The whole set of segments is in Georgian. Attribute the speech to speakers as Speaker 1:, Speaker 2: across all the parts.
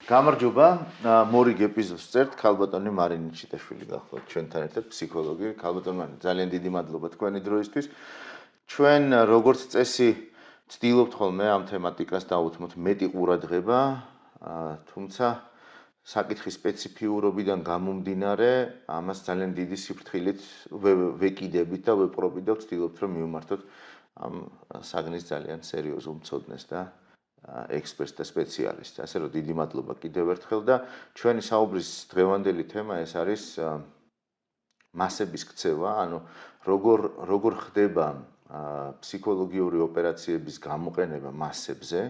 Speaker 1: გამარჯობა, მორიგ ეპიზოდს წერთ ქალბატონი მარინი ჩიტაშვილი გახლავთ ჩვენთან ერთად ფსიქოლოგი. ქალბატონი მარინი, ძალიან დიდი მადლობა თქვენი დროისთვის. ჩვენ როგორც წესი ვცდილობთ ხოლმე ამ თემატიკას დავუთმოთ მეტი ყურადღება, თუმცა საკითხის სპეციფიურობიდან გამომდინარე, ამას ძალიან დიდი სიფრთხილით ვეკიდებით და ვეპყრობით და ვცდილობთ რომ მივმართოთ ამ საგნის ძალიან სერიოზულ მცოდნეს და ექსპერტს და სპეციალისტს. ასე რომ დიდი მადლობა კიდევ ერთხელ და ჩვენი საუბრის დღევანდელი თემა ეს არის მასების ქცევა, ანუ როგორ ხდება ფსიქოლოგიური ოპერაციების გამოყენება მასებზე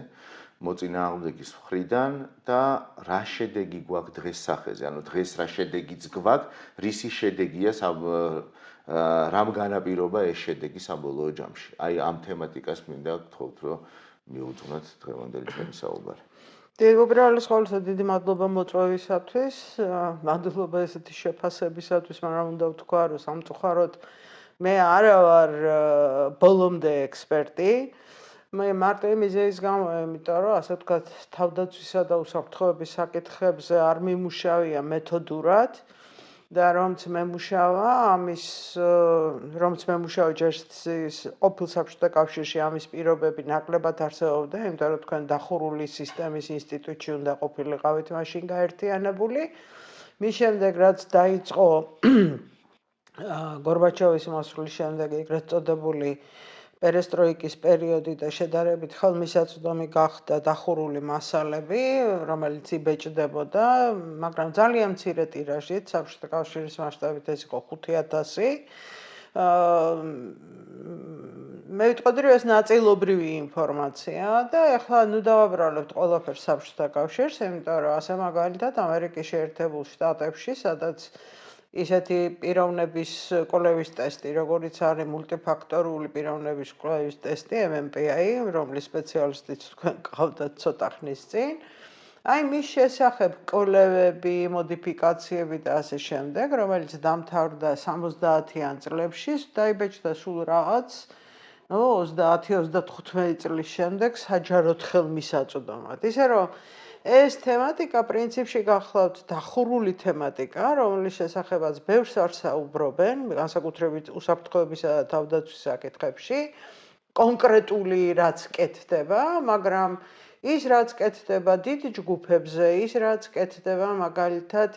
Speaker 1: მოწინააღმდეგის მხრიდან და რა შედეგი გვაქვს დღეს სახეზე, ანუ დღეს რა შედეგიც გვაქვს, რისი შედეგია რამ განაპირობა ეს შედეგი საბოლოო ჯამში. აი ამ თემატიკას მინდა გთხოვთ რომ მიუძღვნათ დღევანდელი ჩვენი საუბარი.
Speaker 2: უბრალოდ ყოველთვის დიდი მადლობა მოწვევისათვის, მადლობა ესეთი შეფასებისათვის, მაგრამ უნდა ვთქვა, რომ სამწუხაროდ მე არა ვარ ბოლომდე ექსპერტი. მე მარტო იმის გამო, იმიტომ რომ ასე ვთქვათ, თავდაცვისა და უსაფრთხოების საკითხებზე არ მიმუშავია მეთოდურად. და რომც მემუშავა ჯერჯერობით ყოფილ საბჭოთა კავშირში ამის პირობები ნაკლებად არსებობდა, იმიტომ რომ თქვენ დახურული სისტემის ინსტიტუტში უნდა ყოფილიყავით მაშინ გაერთიანებული. მის შემდეგ რაც დაიწყო გორბაჩოვის მოსვლის შემდეგ ეგრეთ წოდებული პერესტროიკის პერიოდი და შედარებით ხელმისაწვდომი გახდა დახურული მასალები, რომელიც იბეჭდებოდა, მაგრამ ძალიან მცირე ტირაჟით, საბჭოთა კავშირის მასშტაბით ეს იყო 5000. მე ვიტყოდი, რომ ეს ნაწილობრივი ინფორმაცია და ეხლა ნუ დავაბრალებთ ყველაფერს საბჭოთა კავშირს, იმიტომ რომ ასე მაგალითად ამერიკის შეერთებულ შტატებში, სადაც ისეთი პიროვნების კვლევის ტესტი, როგორიც არის მულტიფაქტორული პიროვნების კვლევის ტესტი, MMPI, რომლის სპეციალისტიც თქვენ გყავდათ ცოტა ხნის წინ. აი მის შესახებ კვლევები, მოდიფიკაციები და ასე შემდეგ, რომელიც დამთავრდა 70-იან წლებში, დაიბეჭდა სულ რაღაც 30-35 წლის შემდეგ საჯაროდ ხელმისაწვდომად. ისე რომ ეს თემატიკა პრინციპში გახლავთ დახურული თემატიკა, რომლის შესახებაც ბევრს არ საუბრობენ, განსაკუთრებით უსაფრთხოებისა და თავდაცვის საკითხებში, კონკრეტული რაც კეთდება, მაგრამ ის რაც კეთდება დიდ ჯგუფებზე, ის რაც კეთდება მაგალითად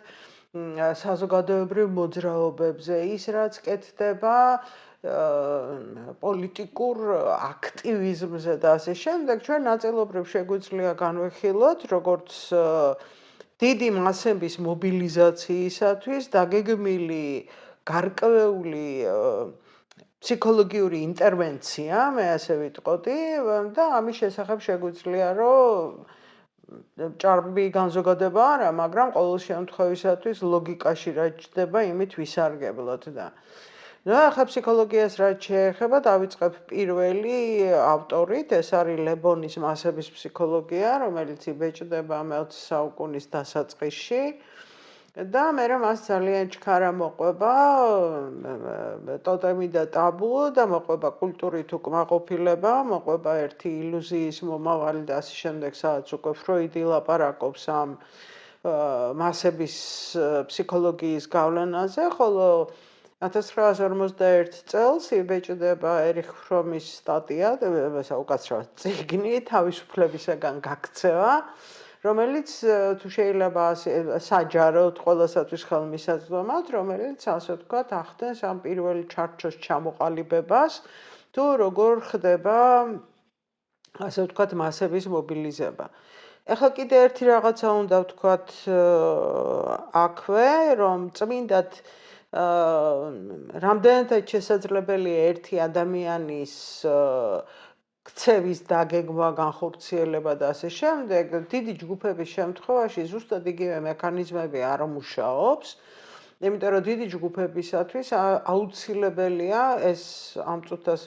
Speaker 2: საზოგადოებრივ მოძრაობებზე, ის რაც კეთდება პოლიტიკურ აქტივიზმზე და ასე შემდეგ, ჩვენ ნაწილობრივ შეგვიძლია განვიხილოთ, როგორც დიდი მასების მობილიზაციისათვის დაგეგმილი გარკვეული ფსიქოლოგიური ინტერვენცია, მე ასე ვიტყოდი, და ამის შესახებ შეგვიძლია, რომ ჭარბი განზოგადება არა, მაგრამ ყოველ შემთხვევისათვის ლოგიკაში რაც ჩნდება, იმით ვისარგებლოთ და ახლა ფსიქოლოგიას რაც შეეხება, დავიწყებ პირველი ავტორით, ეს არის ლებონის მასების ფსიქოლოგია, რომელიც იბეჭდება მე-20 საუკუნის დასაწყისში და მე მას ძალიან ჩქარა მოყვება ტოტემი და ტაბუ და მოყვება კულტურით უკმაყოფილება, მოყვება ერთი ილუზიის მომავალი და ასე შემდეგ, სადაც უკვე ფროიდი ლაპარაკობს ამ მასების ფსიქოლოგიის გავლენაზე, ხოლო 1951 წელს იბეჭდება ერიხ ფრომის სტატია, უკაცრავად წიგნი თავისუფლებისაგან გაქცევა, რომელიც თუ შეიძლება საჯაროდ ყველასათვის ხელმისაწვდომად, რომელიც ასე ვთქვათ, ახდენს ამ პირველი ჩარჩოს ჩამოყალიბებას, თუ როგორ ხდება ასე ვთქვათ, მასების მობილიზება. ეხლა კიდე ერთი რაღაცა უნდა ვთქვათ აქვე, რომ წმინდად რამდენადაც შესაძლებელია ერთი ადამიანის ქცევის დაგეგმვა, განხორციელება და ასე შემდეგ, დიდი ჯგუფების შემთხვევაში ზუსტად იგივე მექანიზმები არ მუშაობს, იმიტომ რომ დიდი ჯგუფებისათვის აუცილებელია ეს ამ წუთას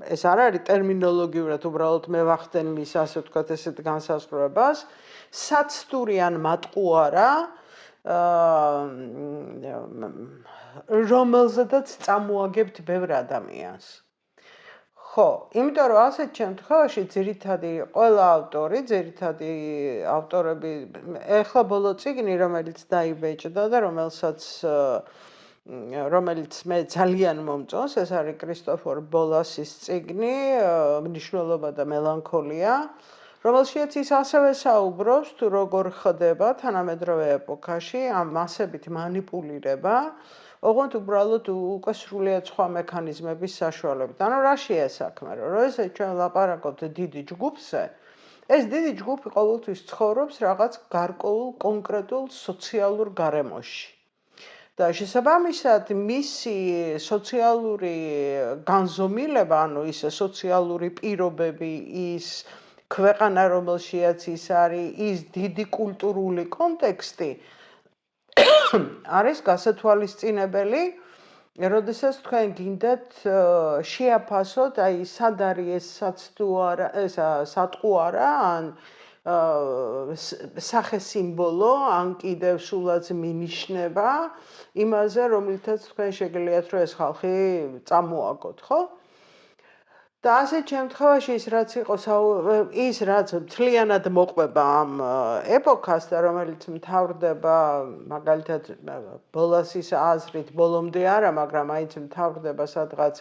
Speaker 2: ეს არ არის ტერმინოლოგიურად, უბრალოდ მე ვახდენ მის ასე ვთქვათ ესეთ განსაზღვრებას, საცდური ან მატყუარა რომელზედაც წამოაგებთ ბევრ ადამიანს. ხო, იმიტომ რომ ასეთ შემთხვევაში ყველა ავტორები ეხლა ბოლო წიგნი, რომელიც დაიბეჭდა და რომელიც მე ძალიან მომწონს, ეს არის კრისტოფორ ბოლასის წიგნი „მნიშვნელობა და მელანქოლია“, რომელშიც ის ასევე საუბრობს თუ როგორ ხდება თანამედროვე ეპოქაში ამ მასებით მანიპულირება, ოღონდ უბრალოდ უკვე სრულიად სხვა მექანიზმების საშუალებით. ანუ რაშია საქმე, რომ როდესაც ჩვენ ვლაპარაკობთ დიდი ჯგუფზე, ეს დიდი ჯგუფი ყოველთვის ცხოვრობს რაღაც გარკვეულ კონკრეტულ სოციალურ გარემოში. და შესაბამისად მისი სოციალური განზომილება, ანუ ის სოციალური პირობები, ის ქვეყანა, რომელშიაც ის არის, ის დიდი კულტურული კონტექსტი არის გასათვალისწინებელი, როდესაც თქვენ გინდათ შეაფასოთ, აი სად არის ეს საცდუ არა, სატყუ არა, ან სახე-სიმბოლო, ან კიდევ სულაც მინიშნება იმაზე, რომელთაც თქვენ შეგიძლიათ, რომ ეს ხალხი წამოაგოთ, ხო? და ასეთ შემთხვევაში ის რაც მთლიანად მოყვება ამ ეპოქას და რომელიც მთავრდება მაგალითად ბოლასის აზრით ბოლომდე არა, მაგრამ მაინც მთავრდება სადღაც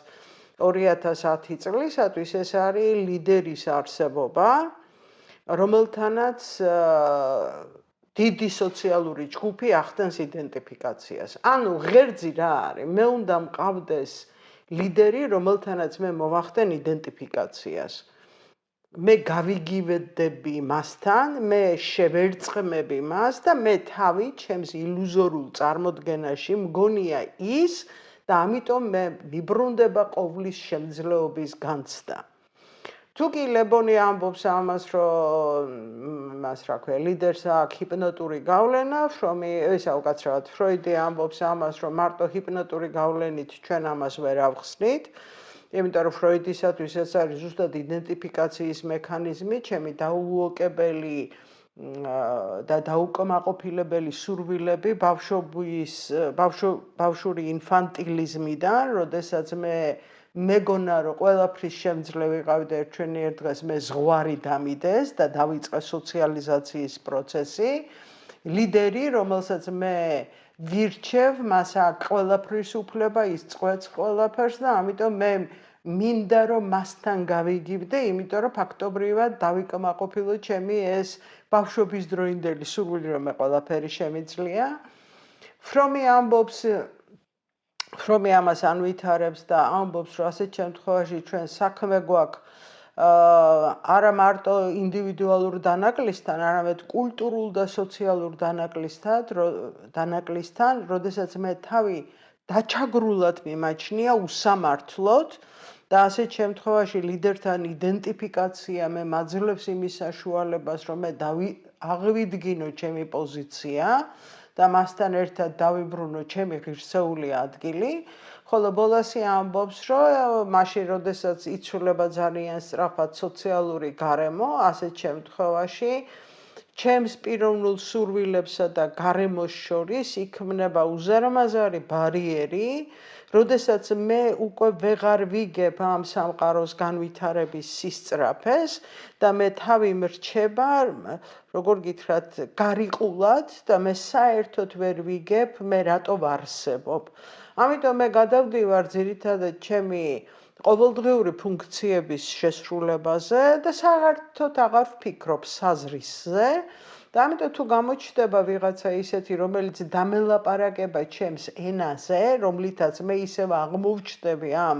Speaker 2: 2010 წლისათვის, ეს არის ლიდერის არსებობა, რომელთანაც დიდი სოციალური ჯგუფი ახდენს იდენტიფიკაციას. ანუ ღერძი რა არის? მე უნდა მყავდეს ლიდერი, რომელთანაც მე მოვახდენ იდენტიფიკაციას. მე გავიგივედები მასთან, მე შევერწყმები მას და მე თავი ჩემს ილუზორულ წარმოდგენაში მგონია ის და ამიტომ მე მიბრუნდება ყოვლის შემძლეობის განცდა. თუ კი ლებონი ამბობს ამას, რომ ლიდერს აქვს ჰიპნოტური გავლენა, ესა უკაცრავად ფროიდი ამბობს ამას, რომ მარტო ჰიპნოტური გავლენით ჩვენ ამას ვერ ავხსნით, იმიტომ რომ ფროიდისათვის ეს არის ზუსტად იდენტიფიკაციის მექანიზმი, ჩემი დაულოკებელი და დაუკმაყოფილებელი სურვილები ბავშვური ინფანტილიზმიდან, როდესაც მეგონა რომ ყველაფრის შემძლე ვიყავი და ერთ დღეს მე ზღვარი დამიდეს და დავიწყე სოციალიზაციის პროცესი, ლიდერი, რომელსაც მე ვირჩევ, მას აქვს ყველაფრის უფლება, ის წყვეტს ყველაფერს და ამიტომ მე მინდა რომ მასთან გავიგიბდე, იმიტომ რომ ფაქტობრივად დავიკმაყოფილო ჩემი ეს ბავშვობის დროინდელი სურვილი, რომ მე ყველაფერი შემიძლია. ფრომი ამას ანვითარებს და ამბობს, რომ ასეთ შემთხვევაში ჩვენ საქმე გვაქვს არა მარტო ინდივიდუალურ დანაკლისთან, არამედ კულტურულ და სოციალურ დანაკლისთან, როდესაც მე თავი დაჩაგრულად მიმაჩნია უსამართლოდ და ასეთ შემთხვევაში ლიდერთან იდენტიფიკაცია მე მაძლევს იმის საშუალებას, რომ მე აღვიდგინო ჩემი პოზიცია და მასთან ერთად დავიბრუნო ჩემი ღირსეული ადგილი, ხოლო ბოლასი ამბობს, რომ მაშინ, როდესაც იცვლება ძალიან სწრაფად სოციალური გარემო, ასეთ შემთხვევაში ჩემს პიროვნულ სურვილებსა და გარემოს შორის იქმნება უზარმაზარი ბარიერი, როდესაც მე უკვე ვეღარ ვიგებ ამ სამყაროს განვითარების სისწრაფეს და მე თავი მრჩება, როგორ გითხრათ, გარიყულად და მე საერთოდ ვერ ვიგებ მე რატო ვარსებობ. ამიტომ მე გადავდივარ ძირითადად ჩემი ყოველდღიური ფუნქციების შესრულებაზე და საერთოდ აღარ ვფიქრობ საზრისზე და ამიტომ თუ გამოჩნდება ვიღაცა ისეთი, რომელიც დამელაპარაკება ჩემს ენაზე, რომლითაც მე ისევ აღმოვჩნდები ამ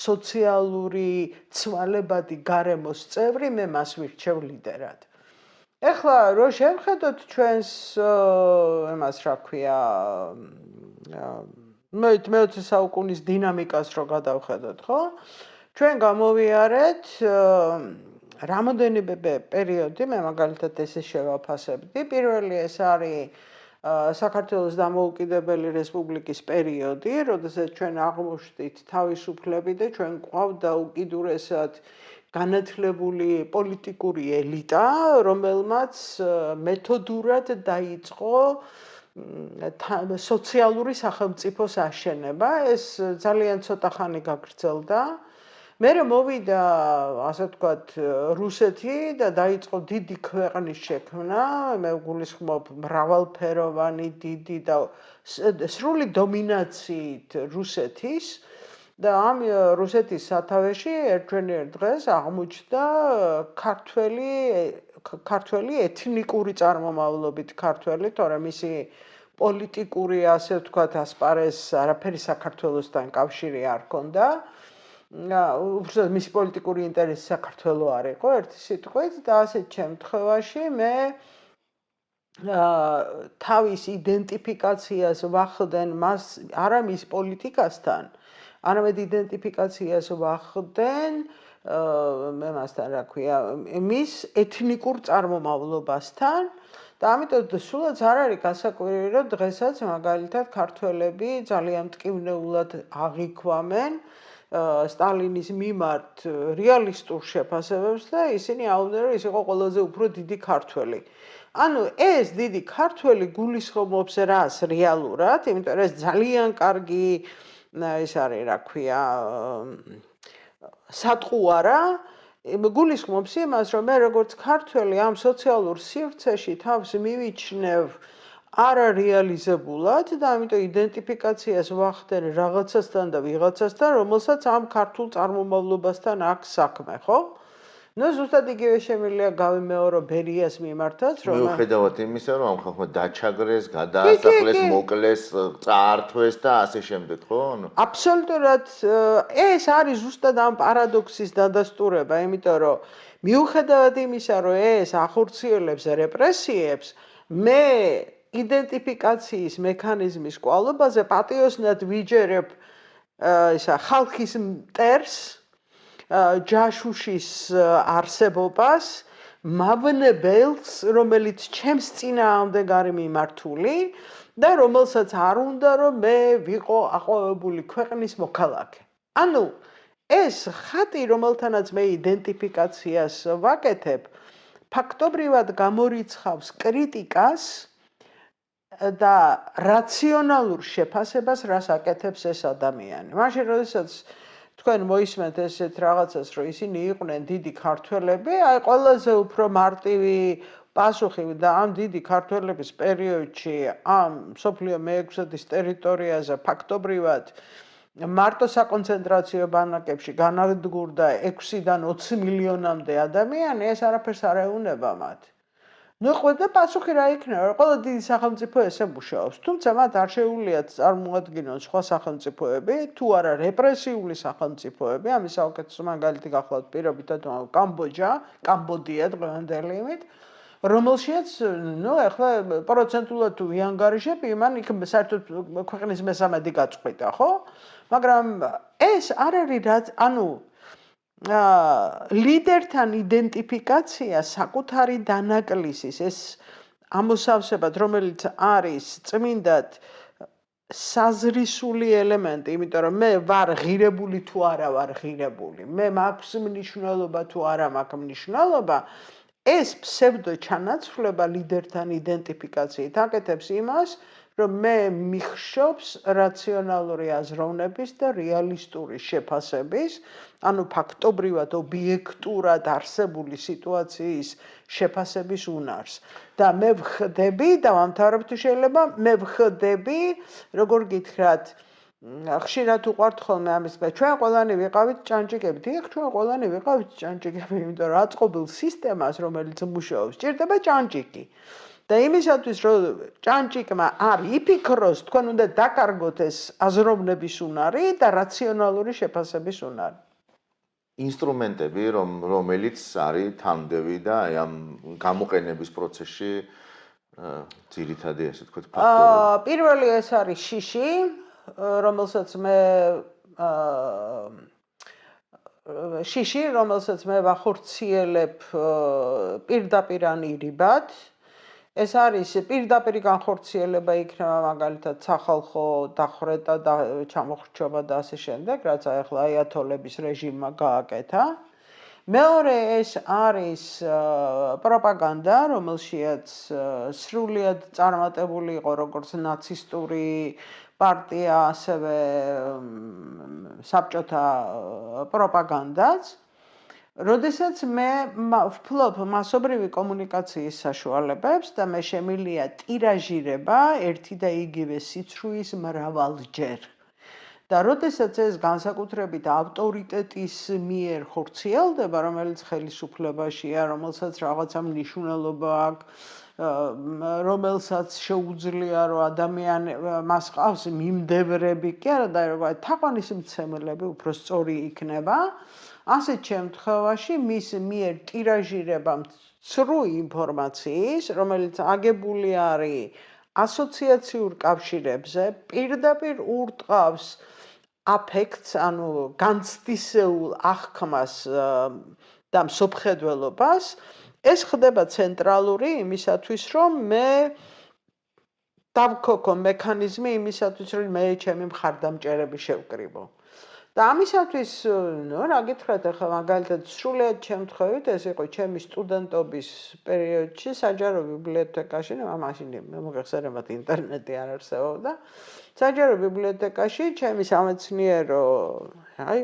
Speaker 2: სოციალური ცვალებადი გარემოს წევრი, მე მას ვირჩევ ლიდერად. ეხლა რო შევხედოთ ჩვენს იმას რა ქვია მე-20 საუკუნის დინამიკას რო გადავხედოთ, ხო? ჩვენ გამოვიარეთ რამოდენიმე პერიოდი, მე მაგალითად ესე შევაფასებდი. პირველი ეს არის საქართველოს დამოუკიდებელი რესპუბლიკის პერიოდი, როდესაც ჩვენ აღმოჩნდით თავისუფლები და ჩვენ გვყავდა უკიდურესად განათლებული პოლიტიკური ელიტა, რომელმაც მეთოდურად დაიწყო სოციალური სახელმწიფოს აშენება. ეს ძალიან ცოტა ხანი გაგრძელდა. მერე მოვიდა, ასე ვთქვათ, რუსეთი და დაიწყო დიდი ქვეყნის შექმნა, მე გულისხმობ მრავალფეროვანი, დიდი და სრული დომინაციით რუსეთის და ამ რუსეთის სათავეში ერთვენიერ დღეს აღმოჩნდა ქართველი ეთნიკური წარმომავლობით ქართველი, თორემ მისი პოლიტიკური, ასე ვთქვათ, ასპარეზ არაფერი საქართველოსთან კავშირი არ ჰქონდა. უბრალოდ მისი პოლიტიკური ინტერესი საქართველო არ იყო ერთი სიტყვით და ასეთ შემთხვევაში მე თავის იდენტიფიკაციას ვახდენ მას არა მის პოლიტიკასთან, არამედ იდენტიფიკაციას ვახდენ მე მასთან რა ქვია, მის ეთნიკურ წარმომავლობასთან და ამიტომ სულაც არ არის გასაკვირი, რომ დღესაც მაგალითად ქართველები ძალიან მტკივნეულად აღიქვამენ სტალინის მიმართ რეალისტურ შეფასებებს და ისინი აუდნენ, რომ ის იყო ყველაზე უფრო დიდი ქართველი. ანუ ეს დიდი ქართველი გულისხმობს რას რეალურად, იმიტომ რომ ეს ძალიან კარგი ის არის, რა ქვია, სატყუარა, გულისხმობს იმას, რომ მე როგორც ქართველი ამ სოციალურ სივრცეში თავს მივიჩნევ არარეალიზებულად და ამიტომ იდენტიფიკაციას ვახდენ რაღაცასთან და ვიღაცასთან, რომელსაც ამ ქართულ წარმომავლობასთან აქვს საქმე, ხო? ნუ ზუსტად იგივე შემიძლია გავიმეორო ბერიას მიმართაც, რომ
Speaker 1: მიუხედავად იმისა, რომ ამ ხალხმა დაჩაგრეს, გადაასახლეს, მოკლეს, წაართვეს და ასე შემდეგ, ხო?
Speaker 2: აბსოლუტურად ეს არის ზუსტად ამ პარადოქსის დადასტურება, იმიტომ რომ მიუხედავად იმისა, რომ ეს ახორციელებს რეპრესიებს, მე იდენტიფიკაციის მექანიზმის კვალობაზე პატიოსნად ვიჯერებ ისა ხალხის მტერს, ჯაშუშის არსებობას, მავნებელს, რომელიც ჩემს წინააღმდეგ არის მიმართული და რომელსაც არ უნდა, რომ მე ვიყო აყვავებული ქვეყნის მოქალაქე. ანუ ეს ხატი, რომელთანაც მე იდენტიფიკაციას ვაკეთებ, ფაქტობრივად გამორიცხავს კრიტიკას და რაციონალურ შეფასებას, რას აკეთებს ეს ადამიანი. მაშინ, როდესაც თქვენ მოისმენთ ესეთ რაღაცას, რომ ისინი იყვნენ დიდი ქართველები, აი ყველაზე უფრო მარტივი პასუხი და ამ დიდი ქართველების პერიოდში ამ მსოფლიო მე-6-ის ტერიტორიაზე ფაქტობრივად მარტო საკონცენტრაციო ბანაკებში განადგურდა 6-დან 20 მილიონამდე ადამიანი, ეს არაფერს არ ეუნება მათ. ნუ ყველა პასუხი რა იქნება, რომ ყველა დიდი სახელმწიფო ესე მუშაობს, თუმცა მათ არ შეუძლიათ წარმოადგინონ სხვა სახელმწიფოები, თუ არა რეპრესიული სახელმწიფოები, ამის საუკეთესო მაგალითი გახლავთ პირობითად კამბოდია დღევანდელი იმით, რომელშიც, ნუ ახლა პროცენტულად თუ ვიანგარიშებ, იმან იქ საერთოდ ქვეყნის მესამედი გაწყვიტა, ხო? მაგრამ ეს არ არის, ანუ ლიდერთან იდენტიფიკაცია საკუთარი დანაკლისის, ეს ამოსავსებად, რომელიც არის წმინდად საზრისული ელემენტი, იმიტომ რომ მე ვარ ღირებული თუ არა ვარ ღირებული, მე მაქვს მნიშვნელობა თუ არა მაქვს მნიშვნელობა, ეს ფსევდო ჩანაცვლება ლიდერთან იდენტიფიკაციით აკეთებს იმას, რომ მე მიხშობს რაციონალური აზროვნების და რეალისტური შეფასების, ანუ ფაქტობრივად ობიექტურად არსებული სიტუაციის შეფასების უნარს. და მე ვხდები, დავამთავრებ თუ შეიძლება, მე ვხდები, როგორ გითხრათ, ხშირად უყვართ ხოლმე ამის მე ჩვენ ყველანი ვიყავით ჭანჭიკები. დიახ, ჩვენ ყველანი ვიყავით ჭანჭიკები, იმიტომ რომ აწყობილ სისტემას, რომელიც მუშაობს, ჭირდება ჭანჭიკი. და იმისათვის, რომ ჭანჭიკმა არ იფიქროს, თქვენ უნდა დაკარგოთ ეს აზროვნების უნარი და რაციონალური შეფასების უნარი.
Speaker 1: ინსტრუმენტები, რომელიც არის თანმდევი და აი ამ გამოყენების პროცესში ძირითადი, ასე ვთქვათ, ფაქტორები.
Speaker 2: პირველი ეს არის შიში, რომელსაც მე ვახორციელებ პირდაპირ ან ირიბად. ეს არის პირდაპირი განხორციელება იქნება მაგალითად სახალხო დახვრეტა და ჩამოხრჩობა და ასე შემდეგ, რაც ახლა აიათოლების რეჟიმმა გააკეთა. მეორე ეს არის პროპაგანდა, რომელშიაც სრულიად წარმატებული იყო როგორც ნაცისტური პარტია, ასევე საბჭოთა პროპაგანდაც. როდესაც მე ვფლობ მასობრივი კომუნიკაციის საშუალებებს და მე შემიძლია ტირაჟირება ერთი და იგივე სიცრუის მრავალჯერ. და როდესაც ეს განსაკუთრებით ავტორიტეტის მიერ ხორციელდება, რომელიც ხელისუფლებაშია, რომელსაც რაღაცა მნიშვნელობა აქვს, რომელსაც შეუძლია რომ მას ყავს მიმდევრები კი არა და როგორ თაყვანისმცემლები უფრო სწორი იქნება, ასეთ შემთხვევაში მის მიერ ტირაჟირება მცრუ ინფორმაციის, რომელიც აგებული არის ასოციაციურ კავშირებზე, პირდაპირ ურტყავს აფექტს, ანუ განცდისეულ აღქმას და მსოფლმხედველობას, ეს ხდება ცენტრალური იმისათვის, რომ მე დავქოქო მექანიზმი იმისათვის, რომ მე ჩემი მხარდამჭერები შევკრივო. და ამისათვის, რა გითხრათ, ახლა მაგალითად სრულიად შემთხვევით ეს იყო ჩემი სტუდენტობის პერიოდში საჯარო ბიბლიოთეკაში, მაშინ მოიხსენებათ ინტერნეტი არ არსებობდა. საჯარო ბიბლიოთეკაში ჩემი სამეცნიერო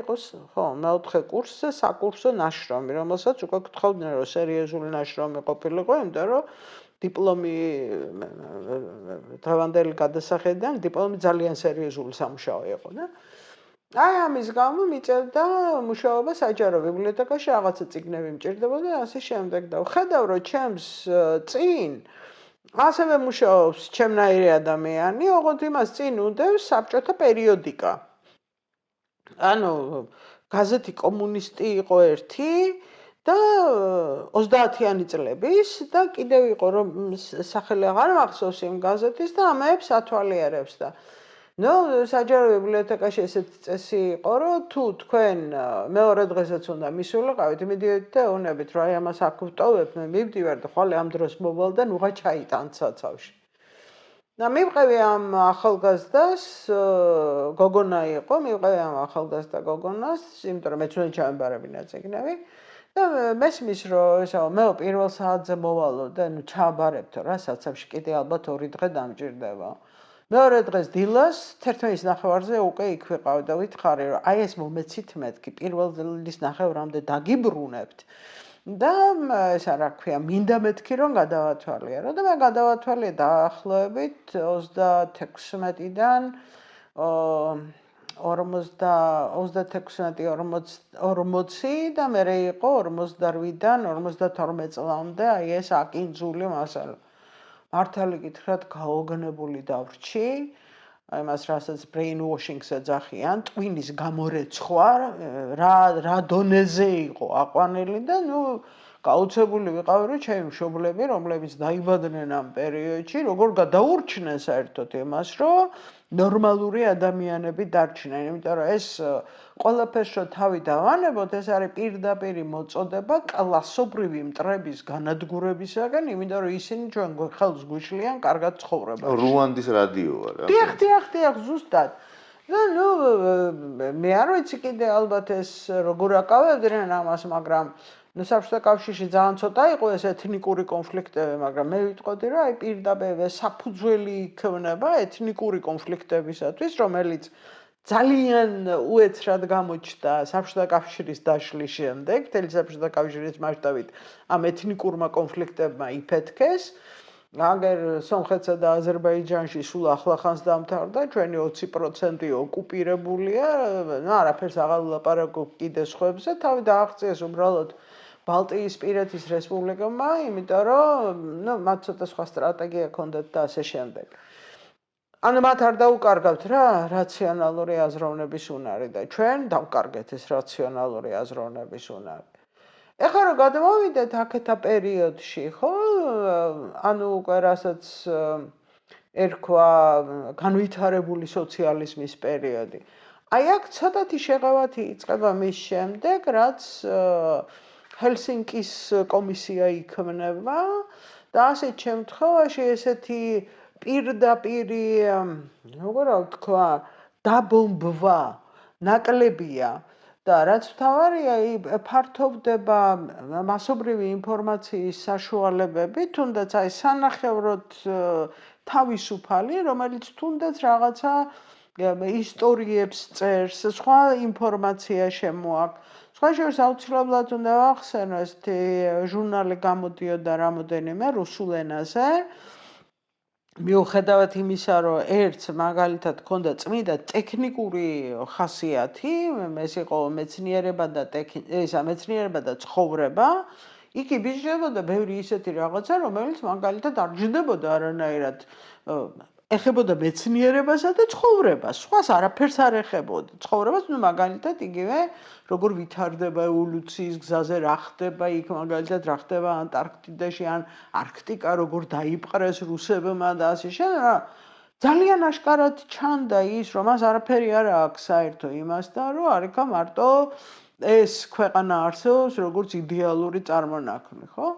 Speaker 2: იყოს, ხო, მეოთხე კურსზე საკურსო ნაშრომი, რომელსაც უკვე გთხოვდნენ, რომ სერიოზული ნაშრომი ყოფილიყო, იმიტომ რომ დიპლომი დღევანდელი გადასახედიდან დიპლომი ძალიან სერიოზული სამუშაო იყო და აი ამის გამო მიწერდა მუშაობა საჯარო ბიბლიოთეკაში, რაღაცა წიგნები მჭირდებოდა და ასე შემდეგ და ვხედავ, რომ ჩემს წინ ასევე მუშაობს ჩემნაირი ადამიანი, ოღონდ იმას წინ უდევს საბჭოთა პერიოდიკა. ანუ გაზეთი კომუნისტი იყო ერთი და 30-იანი წლების და კიდევ იყო რომ სახელი აღარ მახსოვს იმ გაზეთის და ამებს ათვალიერებს და საჯარო ბიბლიოთეკაში ესეთი წესი იყო, რომ თუ თქვენ მეორე დღესაც უნდა მისულიყავით, მიდიოდით და ეუბნებით, რომ აი ამას აქ ვტოვებ, მე მივდივარ და ხვალე ამ დროს მოვალ და ნუღა ჩაიტანთ საცავში. და მივყევი ამ ახალგაზრდას, გოგონა იყო, მივყევი ამ ახალგაზრდა გოგონას, იმიტომ რომ მეც უნდა ჩავემბარებინა წიგნები და მესმის, რომ ესაო, მეო პირველ საათზე მოვალო და ჩააბარებთო რა საცავში, კიდე ალბათ 2 დღე დამჭირდება. მეორე დღეს დილას 11:30-ზე უკვე იქ ვიყავ და ვითხარი, რომ აი ეს მომეცით მეთქი, პირველ დილის ნახევრამდე დაგიბრუნებთ. და ესა რა ქვია, მინდა მეთქი რომ გადავათვალიერო და მე გადავათვალიერე დაახლოებით 36-დან 36-40 და მე იყო 48-დან 52 წლამდე აი ეს აკინძული მასალა. მართალი გითხრათ, გაოგნებული დავრჩი, აი მას რასაც brainwashing-ს ეძახიან, ტვინის გამორეცხვა, რა დონეზე იყო აყვანილი და გაუცებული ვიყავი, რომ ჩემი მშობლები, რომლებიც დაიბადნენ ამ პერიოდში, როგორ გადაურჩნენ საერთოდ იმას, რომ ნორმალური ადამიანები დარჩნენ, იმიტომ რომ ეს ყველაფერს რო თავი დავანებოთ, ეს არის პირდაპირი მოწოდება კლასობრივი მტრების განადგურებისაგან, იმიტომ რომ ისინი ჩვენ ხელს გვიშლიან კარგად ცხოვრებას.
Speaker 1: რუანდის რადიოა რა.
Speaker 2: დიახ, ზუსტად. და მე არ ვიცი კიდე ალბათ ეს როგორ აკავებდნენ ამას, მაგრამ საბჭოთა კავშირში ძალიან ცოტა იყო ეს ეთნიკური კონფლიქტები, მაგრამ მე ვიტყოდი, რომ აი პირდაპირ საფუძველი იქნება ეთნიკური კონფლიქტებისათვის, რომელიც ძალიან უეცრად გამოჩნდა საბჭოთა კავშირის დაშლის შემდეგ, მთელი საბჭოთა კავშირის მასშტაბით ამ ეთნიკურმა კონფლიქტებმა იფეთქეს. აგერ სომხეთსა და აზერბაიჯანში სულ ახლახანს დამთავრდა, ჩვენი 20% ოკუპირებულია, არაფერს აღარ ვლაპარაკობ კიდე სხვებზე, თავი დააღწიეს უბრალოდ ბალტიისპირეთის რესპუბლიკებმა, იმიტომ რომ მათ ცოტა სხვა სტრატეგია ჰქონდათ და ასე შემდეგ. ანუ მათ არ დაუკარგავთ რა რაციონალური აზროვნების უნარი და ჩვენ დავკარგეთ ეს რაციონალური აზროვნების უნარი. ეხლა რომ გადმოვიდეთ აქეთა პერიოდში, ხო? ანუ უკვე რასაც ერქვა განვითარებული სოციალიზმის პერიოდი. აი აქ ცოტათი შეღავათი იწყება მის შემდეგ, რაც ჰელსინკის კომისია იქმნება და ასეთ შემთხვევაში ესეთი პირდაპირი, როგორ ვთქვა, დაბომბვა ნაკლებია და რაც მთავარია, ფართოვდება მასობრივი ინფორმაციის საშუალებები, თუნდაც აი სანახევროდ თავისუფალი, რომელიც თუნდაც რაღაცა ისტორიებს წერს, სხვა ინფორმაცია შემოაქვს. სხვა შორის აუცილებლად უნდა ვახსენო, ესეთი ჟურნალი გამოდიოდა რამოდენიმე რუსულ ენაზე. მიუხედავად იმისა, რომ ერთს მაგალითად ჰქონდა წმინდა ტექნიკური ხასიათი, ეს იყო მეცნიერება და ცხოვრება, იქ იბიჯდებოდა ბევრი ისეთი რაღაცა, რომელიც მაგალითად არ ჯდებოდა არანაირად ეხებოდა მეცნიერებასა და ცხოვრებას, სხვას არაფერს არ ეხებოდა. ცხოვრებას, მაგალითად იგივე, როგორ ვითარდება ევოლუციის გზაზე, რა ხდება იქ, მაგალითად რა ხდება ანტარქტიდაში ან არქტიკა, როგორ დაიპყრეს რუსებმა და ასე შემდეგ. ძალიან აშკარად ჩანდა ის, რომ მას არაფერი არ აქვს საერთო იმასთან, რომ არ იქა მარტო ეს ქვეყანა არსებობს როგორც იდეალური წარმონაქმნი, ხო?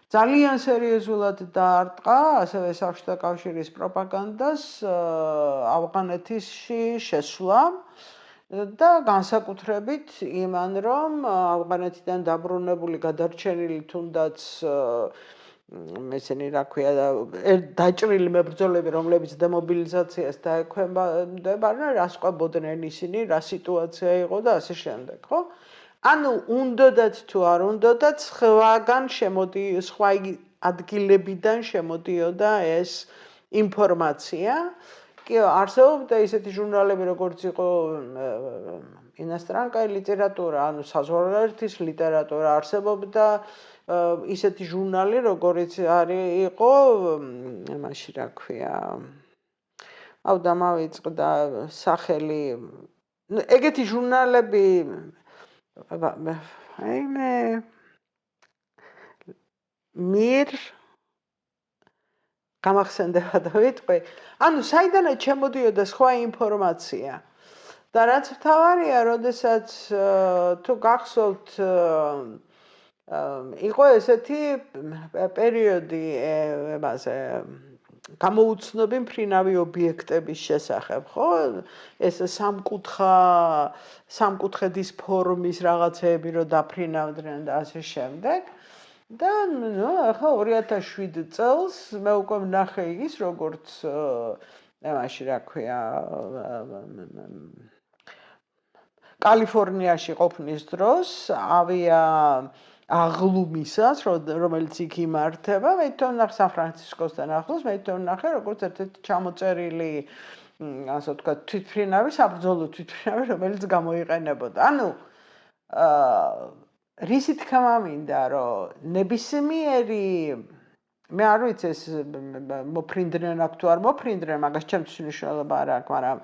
Speaker 2: ძალიან სერიოზულად დაარტყა ასევე საბჭოთა კავშირის პროპაგანდას ავღანეთში შესვლამ და განსაკუთრებით იმან, რომ ავღანეთიდან დაბრუნებული გადარჩენილი თუნდაც ესენი რა ქვია დაჭრილი მებრძოლები, რომლებიც დემობილიზაციას დაექვემდებარებიან, რას ყვებოდნენ ისინი, რა სიტუაცია იყო და ასე შემდეგ, ხო? ანუ უნდათ თუ არ უნდათ სხვა ადგილებიდან შემოდიოდა ეს ინფორმაცია. კი, არსებობდა ისეთი ჟურნალები, როგორც იყო ინასტრანკაი ლიტერატურა, ანუ საზღვარგარეთის ლიტერატურა, არსებობდა ისეთი ჟურნალი, როგორც იყო მაშინ რა ქვია. აუ დამავიწყდა სახელი. ეგეთი ჟურნალები მირ გამახსენდება და ვიტყვი. ანუ საიდანაც შემოდიოდა სხვა ინფორმაცია. და რაც მთავარია, როდესაც თუ გახსოვთ იყო ესეთი პერიოდი ებაზე გამოუცნობი მფრინავი ობიექტების შესახებ, ხო? ეს სამკუთხედის ფორმის რაღაცეები რო დაფრინავდნენ და ასე შემდეგ. და ახლა 2007 წელს მე უკვე ვნახე ის, როგორც მაშინ რა ქვია კალიფორნიაში ყოფნის დროს ავია აღლუმისას, რომელიც იქ იმართება, მე თვითონ ვნახე სან-ფრანცისკოსთან ახლოს, მე თვითონ ვნახე როგორც ერთ-ერთი ჩამოწერილი, ასე ვთქვათ, თვითმფრინავი, საბრძოლო თვითმფრინავი, რომელიც გამოიყენებოდა. ანუ რისი თქმა მინდა, რომ ნებისმიერი მე არ ვიცი ეს მოფრინდნენ აქ თუ არ მოფრინდნენ, მაგას ჩემთვის მნიშვნელობა არ აქვს, მაგრამ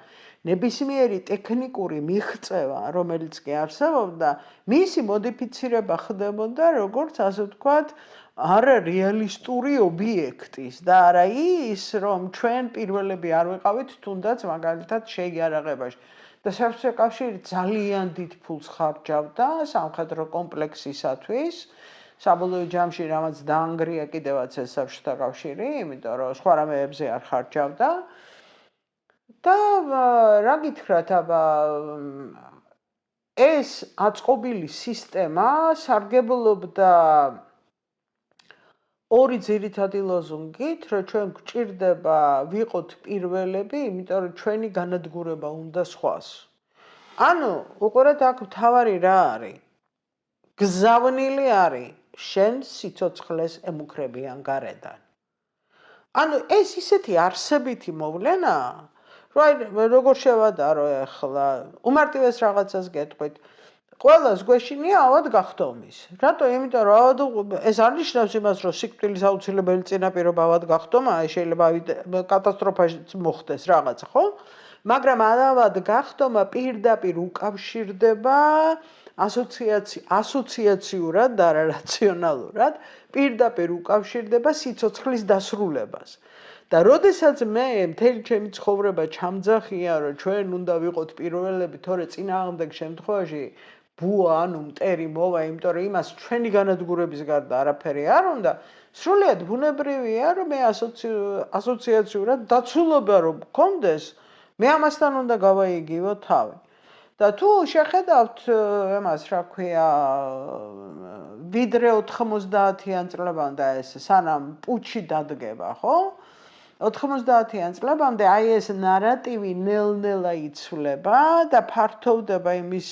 Speaker 2: ნებისმიერი ტექნიკური მიღწევა, რომელიც კი არსებობდა, მისი მოდიფიცირება ხდებოდა როგორც, ასე ვთქვათ, არარეალისტური ობიექტის და არა ის, რომ ჩვენ პირველები არ ვიყავით თუნდაც მაგალითად შეიარაღებაში. და საბჭოთა კავშირი ძალიან დიდ ფულს ხარჯავდა სამხედრო კომპლექსისათვის. საბოლოო ჯამში რამაც დაანგრია კიდევაც ეს საბჭოთა კავშირი, იმიტომ რომ სხვა რამეებზე არ ხარჯავდა. და რა გითხრათ, აბა ეს აწყობილი სისტემა სარგებლობდა ორი ძირითადი ლოზუნგით, რომ ჩვენ გვჭირდება ვიყოთ პირველები, იმიტომ რომ ჩვენი განადგურება უნდა სხვას. ანუ უყურეთ აქ მთავარი რა არის? გზავნილი არის შენ სიცოცხლეს ემუქრებიან გარედან. ანუ ეს ისეთი არსებითი მოვლენაა, როგორ შევადარო ახლა უმარტივეს რაღაცას გეტყვით. ყველას გვეშინია ავად გახდომის. რატო? იმიტომ რომ ეს არ ნიშნავს იმას, რომ სიკვდილის აუცილებელი წინაპირობა ავად გახდომა, შეიძლება კატასტროფაშიც მოხდეს რაღაცა, ხო? მაგრამ ავად გახდომა პირდაპირ უკავშირდება ასოციაციურად და არა რაციონალურად, პირდაპირ უკავშირდება სიცოცხლის დასრულებას. და როდესაც მე მთელი ჩემი ცხოვრება ჩამძახია, რომ ჩვენ უნდა ვიყოთ პირველები, თორე წინააღმდეგ შემთხვევაში ბუა, ანუ მტერი მოვა, იმიტომ რომ იმას ჩვენი განადგურების გარდა არაფერი არ უნდა, სრულიად ბუნებრივია, რომ მე ასოციაციურად დაცულობა რომ გქონდეს, მე ამასთან უნდა გავაიგივო თავი. და თუ შეხედავთ εμას რა ქვია, ვიდრე 90-იან წლებამდე ეს სანამ პუჩი დადგება, ხო? 90-იან წლებამდე აი ეს ნარატივი ნელ-ნელა იცვლება და ფართოვდება იმის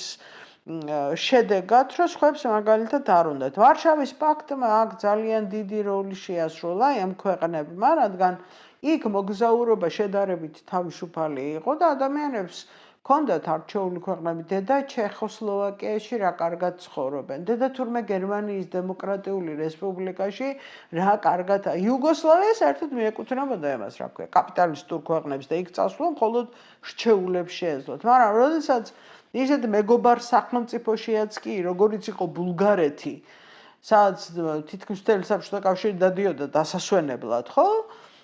Speaker 2: შედეგად, რომ სხვებს მაგალითად არ უნდათ. ვარშავის პაქტმა აქ ძალიან დიდი როლი შეასრულა ამ ქვეყნებმა, რადგან იქ მოგზაურობა შედარებით თავისუფალი იყო და ადამიანებს ჰქონდათ არჩეული ქვეყნები, დედა ჩეხოსლოვაკიაში რა კარგად ცხოვრობენ, დედა თურმე გერმანიის დემოკრატიული რესპუბლიკაში რა კარგად, იუგოსლავია საერთოდ მიეკუთვნებოდა იმას, რა ქვია, კაპიტალისტურ ქვეყნებს და იქ წასვლა მხოლოდ რჩეულებს შეეძლოთ. მაგრამ როდესაც ისეთ მეგობარ სახელმწიფოშიაც კი, როგორიც იყო ბულგარეთი, სადაც თითქმის მთელი საბჭოთა კავშირი დადიოდა დასასვენებლად, ხო?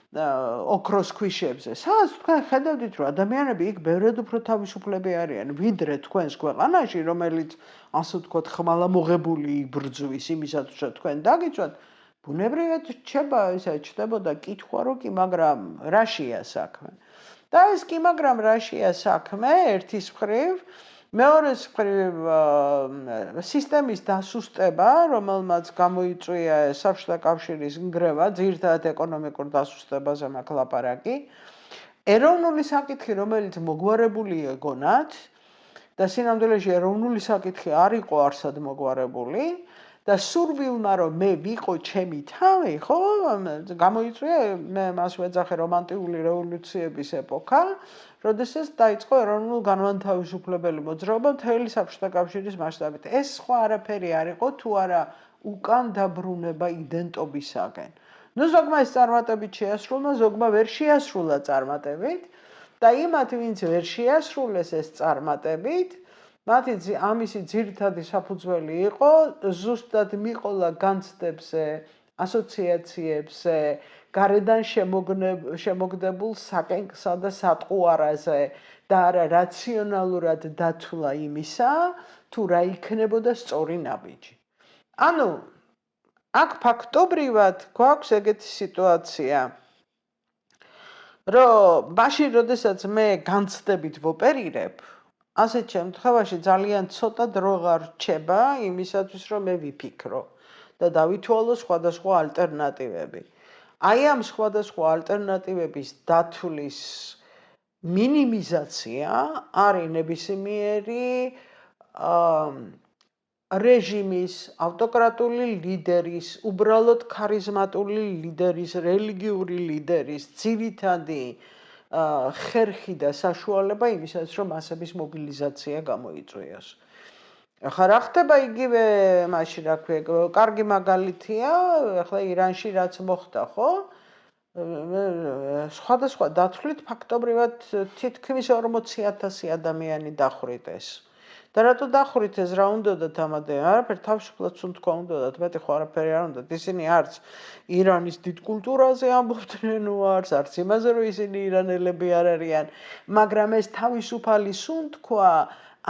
Speaker 2: ოქროს ქვიშებზე. სადაც თქვენ ხედავდით, რომ ადამიანები იქ ბევრად უფრო თავისუფლები არიან, ვიდრე თქვენს ქვეყანაში, რომელიც ასე ვთქვათ, ხმალამოღებული იბრძვის იმისათვის, რომ თქვენ დაგიცვათ, ბუნებრივად ჩნდებოდა კითხვა, რომ კი, მაგრამ რა შეა საქმე. და ეს კი, მაგრამ რა შეა საქმე, ერთის მხრივ, მეორეს მხრივ სისტემის დასუსტება, რომელმაც გამოიწვია საბჭოთა კავშირის ნგრევა, ძირითადად ეკონომიკურ დასუსტებაზე მაქვს ლაპარაკი, ეროვნული საკითხი, რომელიც მოგვარებული ეგონათ და სინამდვილეში ეროვნული საკითხი არ იყო არსად მოგვარებული და სურვილმა რომ მე ვიყო ჩემი თავი, ხო, გამოიწვია მე მას ვეძახე რომანტიკული რევოლუციების ეპოქა, როდესაც დაიწყო ეროვნულ განმათავისუფლებელი მოძრაობა მთელი საბჭოთა კავშირის მასშტაბით. ეს სხვა არაფერი არ იყო თუ არა უკან დაბრუნება იდენტობისაგან. ნუ ზოგმა ეს წარმატებით შეასრულა, ზოგმა ვერ შეასრულა წარმატებით და იმათ ვინც ვერ შეასრულეს ეს წარმატებით, მათი ამისი ძირითადი საფუძველი იყო ზუსტად მიყოლა განცდებზე, ასოციაციებზე, გარედან შემოგდებულ საკენკსა და სატყუარაზე და არა რაციონალურად დათვლა იმისა, თუ რა იქნებოდა სწორი ნაბიჯი. ანუ აქ ფაქტობრივად გვაქვს ეგეთი სიტუაცია, რომ მაშინ, როდესაც მე განცდებით ვოპერირებ, ასეთ შემთხვევაში ძალიან ცოტა დრო რჩება იმისათვის, რომ მე ვიფიქრო და დავითვალო სხვადასხვა ალტერნატივები. აი ამ სხვადასხვა ალტერნატივების დათვლის მინიმიზაცია არის ნებისმიერი რეჟიმის, ავტოკრატული ლიდერის, უბრალოდ ქარიზმატული ლიდერის, რელიგიური ლიდერის ძირითადი ხერხი და საშუალება იმისათვის, რომ მასების მობილიზაცია გამოიწვიოს. ახლა რა ხდება იგივე მაშინ, რა ქვია, კარგი მაგალითია, ახლა ირანში რაც მოხდა, ხო? სხვადასხვა დათვლით ფაქტობრივად თითქმის 40,000 ადამიანი დახვრიტეს. და რატო დახვრიტეს, რა უნდათ ამადე? არაფერი თავისუფლად თქვა უნდათ, მეტი ხო არაფერი არ უნდათ. ისინი არც ირანის დიდ კულტურაზე ამბობდნენ, არც იმაზე, რომ ისინი ირანელები არ არიან, მაგრამ ეს თავისუფალი სუნთქვა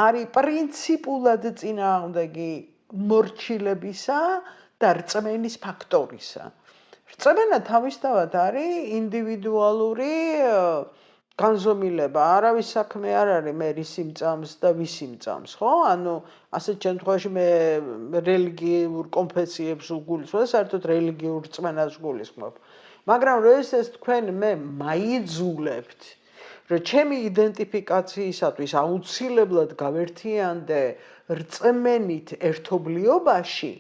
Speaker 2: არის პრინციპულად წინააღმდეგი მორჩილებისა და რწმენის ფაქტორისა. რწმენა თავისთავად არის ინდივიდუალური განზომილება, არავის საქმე არ არის მე რის იმწამს და ვის იმწამს, ხო? ანუ ასეთ შემთხვევაში მე რელიგიურ კონფესიებს ვგულისხმობ, საერთოდ რელიგიურ რწმენას ვგულისხმობ. მაგრამ როდესაც თქვენ მე მაიძულებთ, რომ ჩემი იდენტიფიკაციისათვის აუცილებლად გავერთიანდე რწმენით ერთობლიობაში,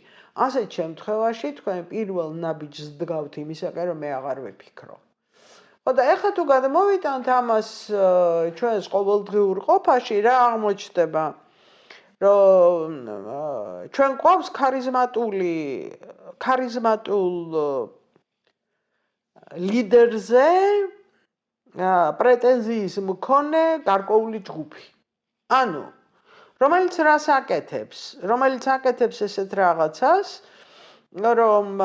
Speaker 2: ასეთ შემთხვევაში თქვენ პირველ ნაბიჯს დგავთ იმისაკენ, რომ მე აღარ ვიფიქრო. და ეხლა თუ გადმოვიტანთ ამას ჩვენს ყოველდღიურ ყოფაში, რა აღმოჩნდება, რომ ჩვენ გვყავს ქარიზმატულ ლიდერზე პრეტენზიის მქონე გარკვეული ჯგუფი. ანუ რომელიც რას აკეთებს ესეთ რაღაცას, რომ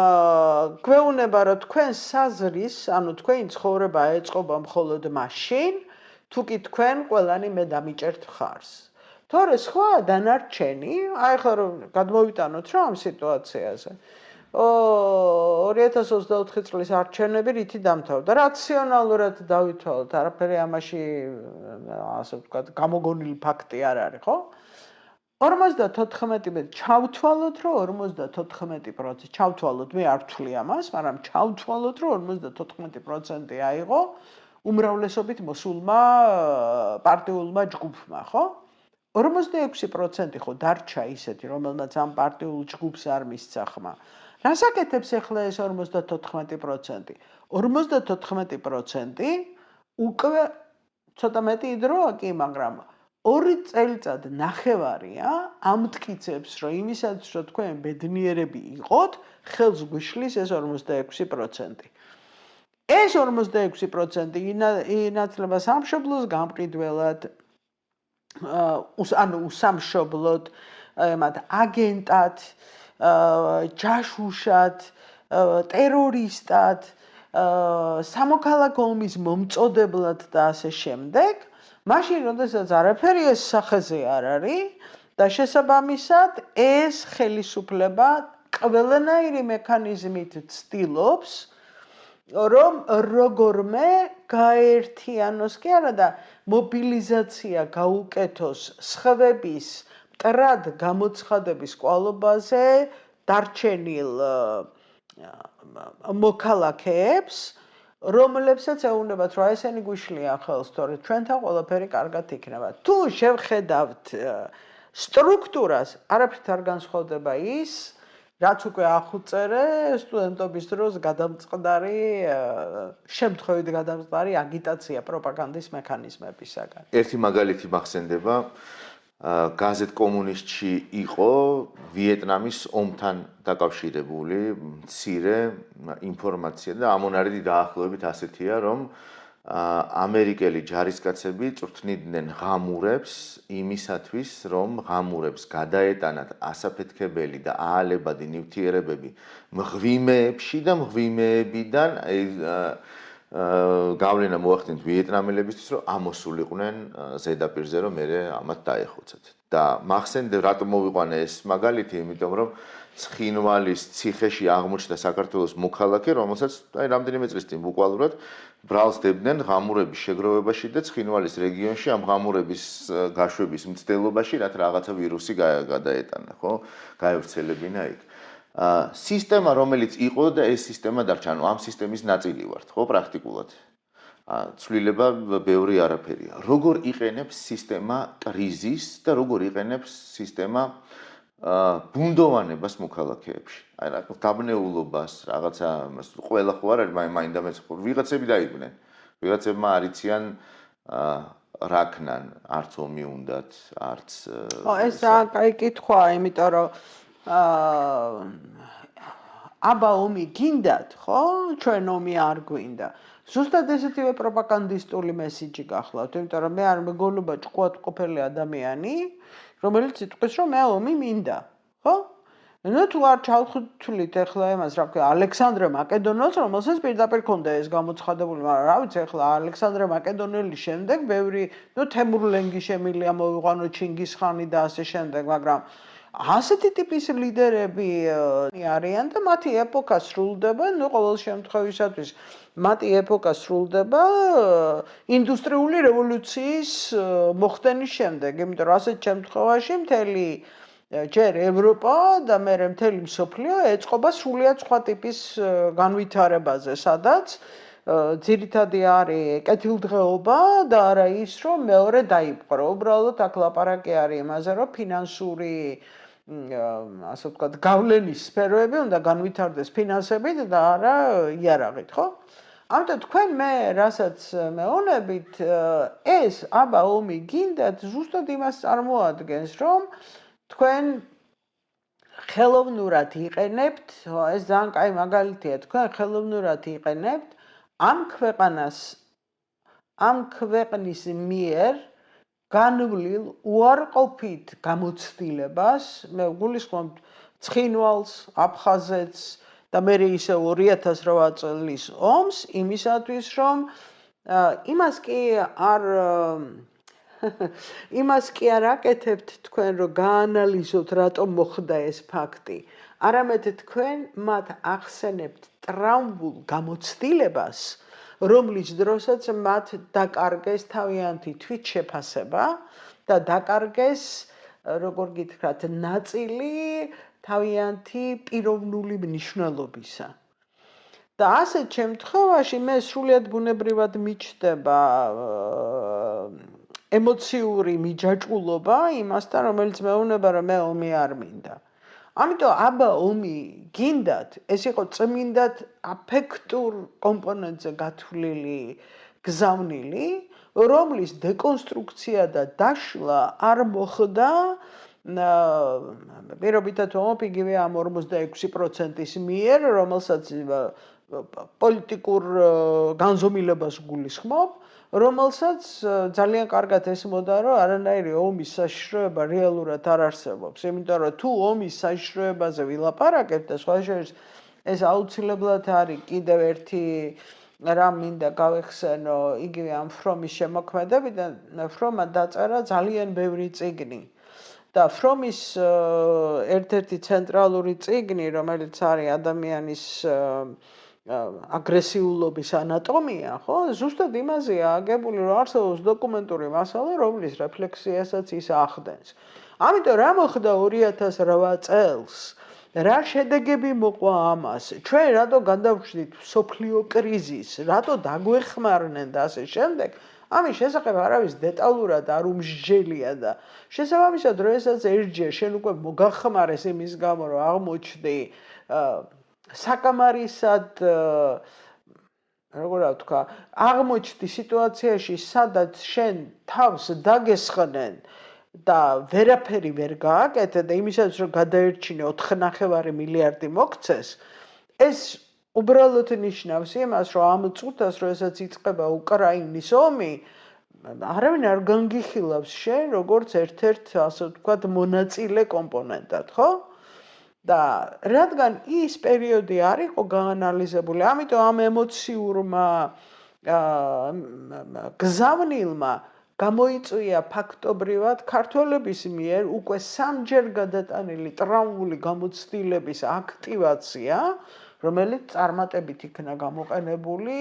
Speaker 2: გვეუბნება, რომ თქვენ საზრის, ანუ თქვენი ცხოვრება ეწყობა მხოლოდ მაშინ, თუ კი თქვენ ყველანი მე დამიჭერთ ხარს. თორე სხვა დანარჩენი, აი ხა რომ გადმოვიტანოთ რა ამ სიტუაციაზე. 2024 წლის არჩევნები რითი დამთავრდა? რაციონალურად დავითვალოთ, არაფერი ამაში ასე ვთქვათ, გამოგონილი ფაქტი არ არის, ხო? 54 ჩავთვალოთ, რომ 54% ჩავთვალოთ, მე არ ვთვლი ამას, მაგრამ ჩავთვალოთ, რომ 54% აიღო უმრავლესობით მოსულმა პარტიულმა ჯგუფმა, ხო? 46% ხო დარჩა ისეთი, რომელმაც ამ პარტიულ ჯგუფს არ მისცა ხმა. რას აკეთებს ახლა ეს 54%? 54% უკვე ცოტა მეტი დროა კი, მაგრამ 2 წელიწად ნახევარია ამტკიცებს, რომ იმისაც, რომ თქვენ ბედნიერები იყოთ, ხელს გვიშლის ეს 46%. ეს 46% ინაცვლება სამშობლოს გამყიდველად, ანუ უსამშობლოდ, მათ აგენტად, ჯაშუშად, ტერორისტად, სამოქალაქო ომის მომწოდებლად და ასე შემდეგ. მაშინ, როდესაც არაფერი ეს სახეზე არ არის და შესაბამისად ეს ხელისუფლება ყველანაირი მექანიზმით ცდილობს, რომ როგორმე გაერთიანოს კი არა და მობილიზაცია გაუკეთოს სხვების მტრად გამოცხადების კვალობაზე დარჩენილ მოქალაქეებს, რომლებსაც ეუბნებათ, რომ ესენი გვიშლიან ხელს, თორე ჩვენთან ყველაფერი კარგად იქნება. თუ შევხედავთ სტრუქტურას, არაფრით არ განსხვავდება ის, რაც უკვე აღუწერე სტუდენტობის დროს გადამწყდარი, შემთხვევით გადამწყდარი აგიტაცია პროპაგანდის მექანიზმებისაგან.
Speaker 1: ერთი მაგალითი მახსენდება, გაზეთ კომუნისტში იყო ვიეტნამის ომთან დაკავშირებული მცირე ინფორმაცია და ამონარიდი დაახლოებით ასეთია, რომ ამერიკელი ჯარისკაცები წვრთნიდნენ ღამურებს იმისათვის, რომ ღამურებს გადაეტანათ ასაფეთქებელი და აალებადი ნივთიერებები მღვიმეებში და მღვიმეებიდან გავლენა მოახდინეთ ვიეტნამელებისთვის, რომ ამოსულიყვნენ ზედაპირზე, რომ მე ამათ დაეხოცათ. და მახსენდე რატომ მოვიყვანე ეს მაგალითი, იმიტომ რომ ცხინვალის ციხეში აღმოჩნდა საქართველოს მოქალაქე, რომელსაც რამდენიმე წლის წინ ბუკვალურად ბრალს დებდნენ ღამურების შეგროვებაში და ცხინვალის რეგიონში ამ ღამურების გაშვების მცდელობაში, რაც რაღაცა ვირუსი გადაეტანა, ხო? გაევრცელებინა იქ. სისტემა, რომელიც იყო და ეს სისტემა დარჩა, ანუ ამ სისტემის ნაწილი ვართ, ხო, პრაქტიკულად. ცვლილება ბევრი არაფერია. როგორ იყენებს სისტემა კრიზისს და როგორ იყენებს სისტემა ბუნდოვანებას მოქალაქეებში. აი რა დაბნეულობას, რაღაცა ყველა ხო არ არის მაინდამეც ვიღაცები დაიყვნენ. ვიღაცებმა არიციან რაკნან, არც ომი უნდათ, არც
Speaker 2: ეს კაი კითხვაა, იმიტომ რომ აბა ომი გინდათ, ხო? ჩვენ ომი არ გვინდა. ზუსტად ესეთივე პროპაგანდისტული მესიჯი გახლავთ, იმიტომ რომ მე არ მეგონება ჭკუად ყოფილი ადამიანი, რომელიც იტყვის, რომ მე ომი მინდა, ხო? ნუ თუ არ ჩავთვლით ახლა იმას, რა ვქნა, ალექსანდრე მაკედონელს, რომელსაც პირდაპირ ქონდა ეს გამოცხადებული, მაგრამ რა ვიცი, ახლა ალექსანდრე მაკედონელის შემდეგ ბევრი, ნუ თემურლენგი შემილია მოვიყვანო, ჩინგისხანი და ასე შემდეგ, მაგრამ ასეთი ტიპის ლიდერები არიან და მათი ეპოქა სრულდება, ნუ ყოველ შემთხვევისათვის მათი ეპოქა სრულდება ინდუსტრიული რევოლუციის მოხდენის შემდეგ, იმიტომ რომ ასეთ შემთხვევაში მთელი ჯერ ევროპა და მერე მთელი მსოფლიო ეწყობა სრულიად სხვა ტიპის განვითარებაზე, სადაც ძირითადი არის კეთილდღეობა და არა ის, რომ მეორე დაიპყრო. უბრალოდ აქ ლაპარაკი არის იმაზე, რომ ფინანსური ასე ვთქვათ, გავლენის სფეროები უნდა განვითარდეს ფინანსებით და არა იარაღით, ხო? ამიტომ თქვენ მე რასაც მეუბნებით, ეს აბა ომი გინდათ, ზუსტად იმას წარმოადგენს, რომ თქვენ ხელოვნურად იყენებთ, ეს ძალიან კაი მაგალითია, თქვენ ხელოვნურად იყენებთ ამ ქვეყნის მიერ განვლილ უარყოფით გამოცდილებას, მე გულისხმობ ცხინვალს, აფხაზეთს და მე ისე 2008 წლის ომს, იმისათვის, რომ იმას კი არ აკეთებთ თქვენ, რომ გაანალიზოთ, რატომ მოხდა ეს ფაქტი. არამედ თქვენ მათ ახსენებთ ტრაუმულ გამოცდილებას, რომლის დროსაც მათ დაკარგეს თავიანთი თვითშეფასება და დაკარგეს როგორ გითხრათ, ნაწილი თავიანთი პიროვნული მნიშვნელობისა. და ასეთ შემთხვევაში მე სრულიად ბუნებრივად მიჩნდება ემოციური მიჯაჭვულობა იმასთან, რომელიც მეუბნება, რომ მე ომი არ მინდა. ამიტომ აბა ომი გინდათ, ეს იყო წმინდად აფექტურ კომპონენტზე გათვლილი გზავნილი, რომლის დეკონსტრუქცია და დაშლა არ მოხდა პირობითად ვამბობ იგივე ამ 46%-ის მიერ, რომელსაც პოლიტიკურ განზომილებას გულისხმობ, რომელსაც ძალიან კარგად ესმოდა, რომ არანაირი ომის საშიშროება რეალურად არ არსებობს, იმიტომ რომ თუ ომის საშიშროებაზე ვილაპარაკებთ და სხვა შორის ეს აუცილებლად არის კიდევ ერთი რამ მინდა გავეხსენო იგივე ამ ფრომის შემოქმედებიდან, ფრომა დაწერა ძალიან ბევრი წიგნი. და ფრომის ერთ-ერთი ცენტრალური წიგნი, რომელიც არის ადამიანის აგრესიულობის ანატომია, ხო? ზუსტად იმაზეა აგებული, რომ არსებობს დოკუმენტური მასალა, რომლის რეფლექსიასაც ის ახდენს. ამიტომ რა მოხდა 2008 წელს? რა შედეგები მოყვა ამას? ჩვენ რატო გადავშვით მსოფლიო კრიზისს? რატო დაგვეხმარნენ და ასე შემდეგ? ამის შესახებ არავის დეტალურად არ უმსჯელია და შესაბამისად, როდესაც ერთჯერ შენ უკვე მოგახმარეს იმის გამო, რომ აღმოჩნდი საკამარისად როგორ ვთქვა, აღმოჩნდი სიტუაციაში, სადაც შენ თავს დაგესხნენ და ვერაფერი ვერ გააკეთე და იმისათვის რომ გადაერჩინე 4.5 მილიარდი მოქცეს, ეს უბრალოდ ნიშნავს იმას, რომ ამ წუთას, როდესაც იწყება უკრაინის ომი, არავინ არ განგიხილავს შენ როგორც ერთ-ერთ, ასე ვთქვათ, მონაწილე კომპონენტად, ხო? და რადგან ის პერიოდი არ იყო გაანალიზებული, ამიტომ ამ ემოციურმა გზავნილმა გამოიწვია ფაქტობრივად ქართველების მიერ უკვე 3-ჯერ გადატანილი ტრაუმული გამოცდილების აქტივაცია, რომელიც წარმატებით იქნა გამოყენებული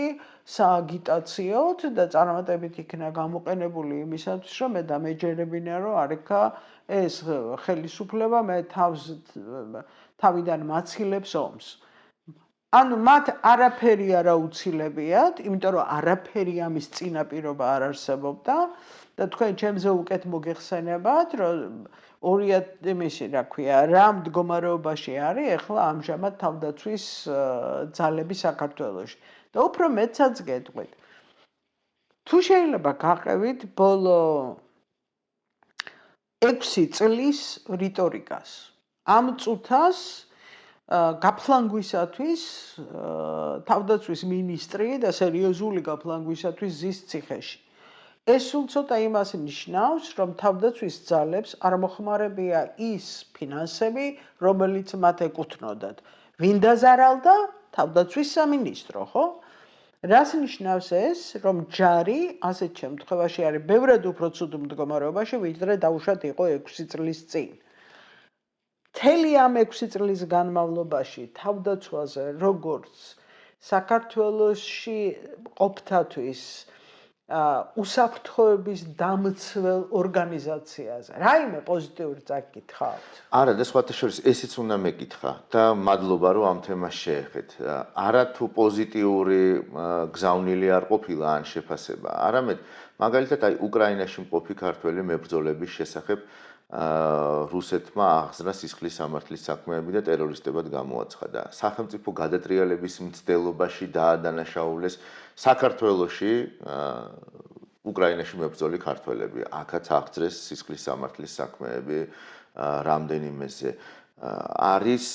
Speaker 2: სააგიტაციოდ და წარმატებით იქნა გამოყენებული იმისათვის, რომ მე დამეჯერებინა, რომ არ იქა ეს ხელისუფლება მე თავიდან მაცილებს ომს. ანუ მათ არაფერი არ აუცილებიათ, იმიტომ რომ არაფერი ამის წინაპირობა არ არსებობდა და თქვენ ჩემზე უკეთ მოგეხსენებათ, რომ 2000 რა ქვია, რა მდგომარეობაში არის ახლა ამჟამად თავდაცვის ძალები საქართველოში. და უფრო მეცაც გეტყვით. თუ შეიძლება გაყევით ბოლო 6 წლის რიტორიკას. ამ წუთას გაფლანგვისათვის თავდაცვის მინისტრი და სერიოზული გაფლანგვისათვის ზის ციხეში. ეს სულ ცოტა იმას ნიშნავს, რომ თავდაცვის ძალებს არ მოხმარებია ის ფინანსები, რომელიც მათ ეკუთვნოდათ. ვინ დაზარალდა? თავდაცვის სამინისტრო, ხო? რას ნიშნავს ეს, რომ ჯარი ასეთ შემთხვევაში არის ბევრად უფრო ცუდ მდგომარეობაში, ვიდრე დაუშვათ იყო 6 წლის წინ. მთელი ამ 6 წლის განმავლობაში თავდაცვაზე, როგორც საქართველოში ყოფთათვის უსაფრთხოების დამცველ ორგანიზაციაზე. რაიმე პოზიტიური წაკითხავთ?
Speaker 1: არა, და სხვათა შორის ესეც უნდა მეკითხა და მადლობა რომ ამ თემას შეეხეთ. არა თუ პოზიტიური გზავნილი არ ყოფილა ან შეფასება, არამედ მაგალითად აი უკრაინაში მყოფი ქართველი მებრძოლების შესახებ რუსეთმა აღზრდა სისხლის სამართლის საქმეები და ტერორისტებად გამოაცხადა. სახელმწიფო გადატრიალების მცდელობაში დაადანაშაულეს საქართველოში უკრაინაში მებრძოლი ქართველები. აქაც აღძრეს სისხლის სამართლის საქმეები რამდენიმეზე. არის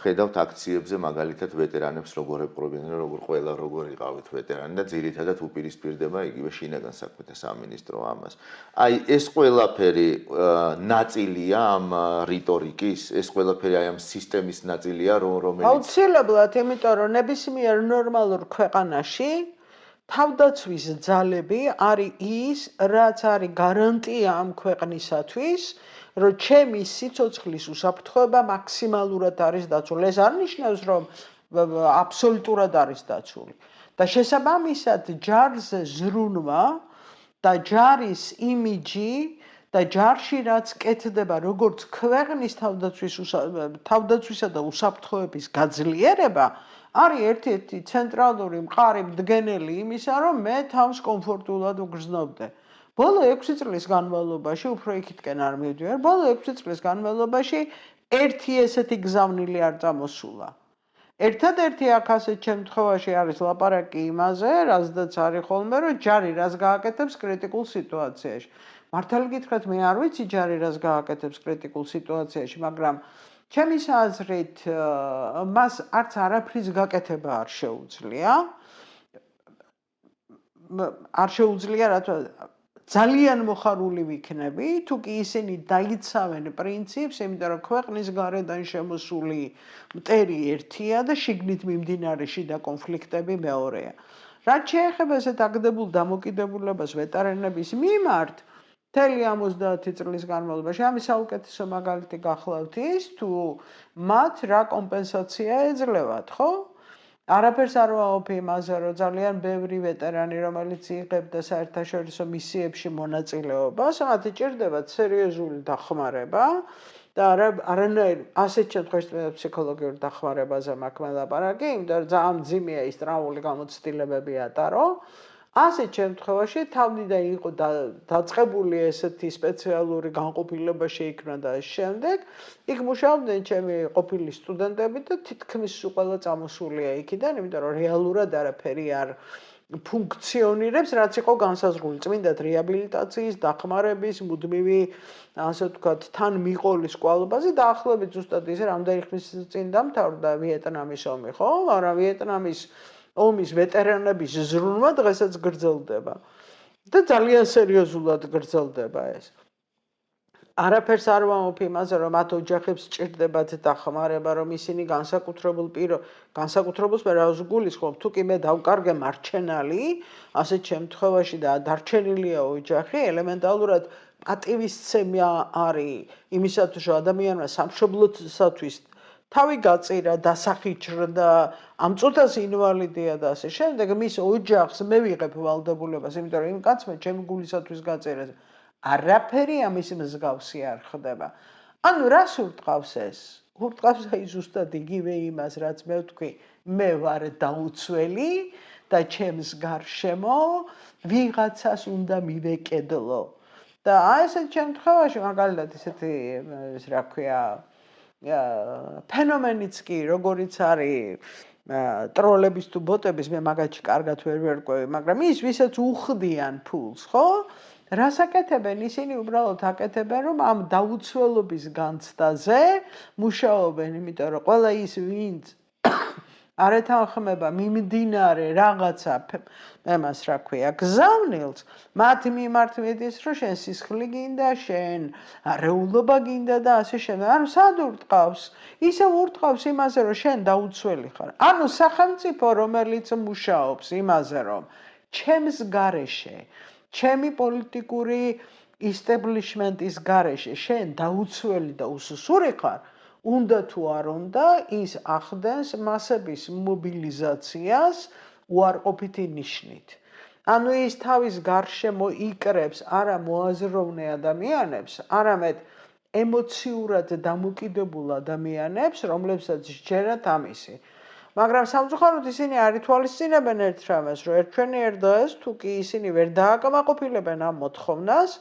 Speaker 1: ხედავთ აქციებზე მაგალითად ვეტერანებს როგორ ეპყრობიან, როგორ ყველა როგორ იყავით ვეტერანი და ძირითადად უპირისპირდება იგივე შინაგან საქმეთა სამინისტრო ამას. აი ეს ყველაფერი ნაწილია ამ რიტორიკის, ეს ყველაფერი აი ამ სისტემის ნაწილია, რომელიც
Speaker 2: აუცილებლად, იმიტომ რომ ნებისმიერ ნორმალურ ქვეყანაში თავდაცვის ძალები არის ის, რაც არის გარანტია ამ ქვეყნისათვის, რომ ჩემი სიცოცხლის უსაფრთხოება მაქსიმალურად არის დაცული. ეს არ ნიშნავს, რომ აბსოლუტურად არის დაცული. და შესაბამისად ჯარზე ზრუნვა და ჯარის იმიჯი და ჯარში რაც კეთდება როგორც ქვეყნის თავდაცვისა და უსაფრთხოების გაძლიერება არის ერთ-ერთი ცენტრალური მყარი მდგენელი იმისა, რომ მე თავს კომფორტულად ვგრძნობდე. ბოლო 6 წლის განმავლობაში უფრო იქითკენ არ მივდივარ, ბოლო 6 წლის განმავლობაში ერთი ესეთი გზავნილი არ წამოსულა. ერთადერთი აქ ასეთ შემთხვევაში არის ლაპარაკი იმაზე, რაზედაც არის ხოლმე, რომ ჯარი რას გააკეთებს კრიტიკულ სიტუაციაში. მართალი გითხრათ, მე არ ვიცი ჯარი რას გააკეთებს კრიტიკულ სიტუაციაში, მაგრამ ჩემის აზრით მას არც არაფრის გაკეთება არ შეუძლია. არ შეუძლია, რატო ძალიან მოხარული ვიქნები, თუ კი ისინი დაიცავენ პრინციპს, იმიტომ რომ ქვეყნის გარედან შემოსული მტერი ერთია და შიგნით მიმდინარე შიდა კონფლიქტები მეორეა. რაც შეეხება ესეთ აგდებულ დამოკიდებულებას ვეტერანების მიმართ, მთელი 70 წლის განმავლობაში ამის საუკეთესო მაგალითი გახლავთ ის, თუ მათ რა კომპენსაცია ეძლევათ, ხო? არაფერს არ ვაყოფ იმაზე, რომ ძალიან ბევრი ვეტერანი, რომელიც იღებდა საერთაშორისო მისიებში მონაწილეობას, მათი ჭირდებათ სერიოზული დახმარება და არანაირ ასეთ შემთხვევაში ფსიქოლოგიურ დახმარებაზე მაქვს ლაპარაკი, იმიტომ რომ ძალიან მძიმეა ის ტრაუმული გამოცდილებები ატარო. ასეთ შემთხვევაში თავიდან იყო დაწყებული ესეთი სპეციალური განყოფილება შეიქმნა და შემდეგ იქ მუშაობდნენ ჩემი ყოფილი სტუდენტები და თითქმის ყველა წამოსულია იქიდან, იმიტომ რომ რეალურად არაფერი არ ფუნქციონირებს, რაც იყო განსაზღვრული წმინდად რეაბილიტაციის, დახმარების, მუდმივი, ასე ვთქვათ, თან მიყოლის კვალობაზე დაახლოებით ზუსტად ისე რამდენი ხნის წინ დამთავრდა ვიეტნამის ომი, ხო? მაგრამ ვიეტნამის ომის ვეტერანების ზრუნვა დღესაც გრძელდება და ძალიან სერიოზულად გრძელდება ეს. არაფერს არ ვამბობ იმაზე, რომ მათ ოჯახებს სჭირდებათ დახმარება, რომ ისინი განსაკუთრებულს მე რას გულისხმობ, თუ კი მე დავკარგე მარჩენალი, ასეთ შემთხვევაში და დარჩენილია ოჯახი, ელემენტარულად პატივისცემა არის იმისათვის, რომ ადამიანმა სამშობლოსათვის თავი გაწირა, დასახიჩრდა, ამ წუთას ინვალიდია და ასე შემდეგ, მის ოჯახს მე ვიღებ ვალდებულებას, იმიტომ რომ იმ კაცმა ჩემი გულისათვის გაწერა. არაფერი ამის მსგავსი არ ხდება. ანუ რას ურტყავს ეს? ურტყავს აი ზუსტად იგივე იმას, რაც მე ვთქვი, მე ვარ დაუცველი და ჩემს გარშემო ვიღაცას უნდა მივეკედლო. და აი ესეთ შემთხვევაში მაგალითად ისეთი რა ქვია ფენომენიც კი, როგორიც არის ტროლების თუ ბოტების, მე მაგათში კარგად ვერ ვერკვევი, მაგრამ ის ვისაც უხდიან ფულს, ხო? რას აკეთებენ? ისინი უბრალოდ აკეთებენ, რომ ამ დაუცველობის განცდაზე მუშაობენ, იმიტომ რომ ყველა ის ვინც არ ეთანხმება მიმდინარე რაღაცა ემას რა ქვია გზავნილს, მათ მიმართ მიდის, რომ შენ სისხლი გინდა, შენ არეულობა გინდა და ასე შემდეგ. ანუ სად ურტყავს? ისე ურტყავს იმაზე, რომ შენ დაუცველი ხარ. ანუ სახელმწიფო, რომელიც მუშაობს იმაზე, რომ ჩემს გარეშე, ჩემი პოლიტიკური establishment-ის გარეშე შენ დაუცველი და უსუსური ხარ, უნდა თუ არ უნდა ის ახდენს მასების მობილიზაციას უარყოფითი ნიშნით. ანუ ის თავის გარშემო იკრებს არა მოაზროვნე ადამიანებს, არამედ ემოციურად დამოკიდებულ ადამიანებს, რომლებსაც სჯერათ ამისი. მაგრამ სამწუხაროდ ისინი არ ითვალისწინებენ ერთ რამეს, რომ ერთვენიერ დღეს თუ კი ისინი ვერ დააკმაყოფილებენ ამ მოთხოვნას,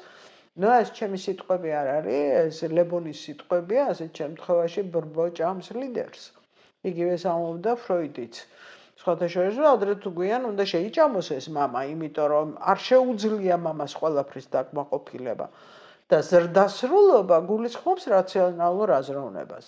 Speaker 2: ეს ჩემი სიტყვები არ არის, ეს ლებონის სიტყვებია, ასეთ შემთხვევაში ბრბო ჭამს ლიდერს. იგივეს ამბობდა ფროიდიც. სხვათა შორის, რომ ადრე თუ გვიან უნდა შეიჭამოს ეს მამა, იმიტომ რომ არ შეუძლია მამას ყველაფრის დაკმაყოფილება და ზრდასრულობა გულისხმობს რაციონალურ აზროვნებას.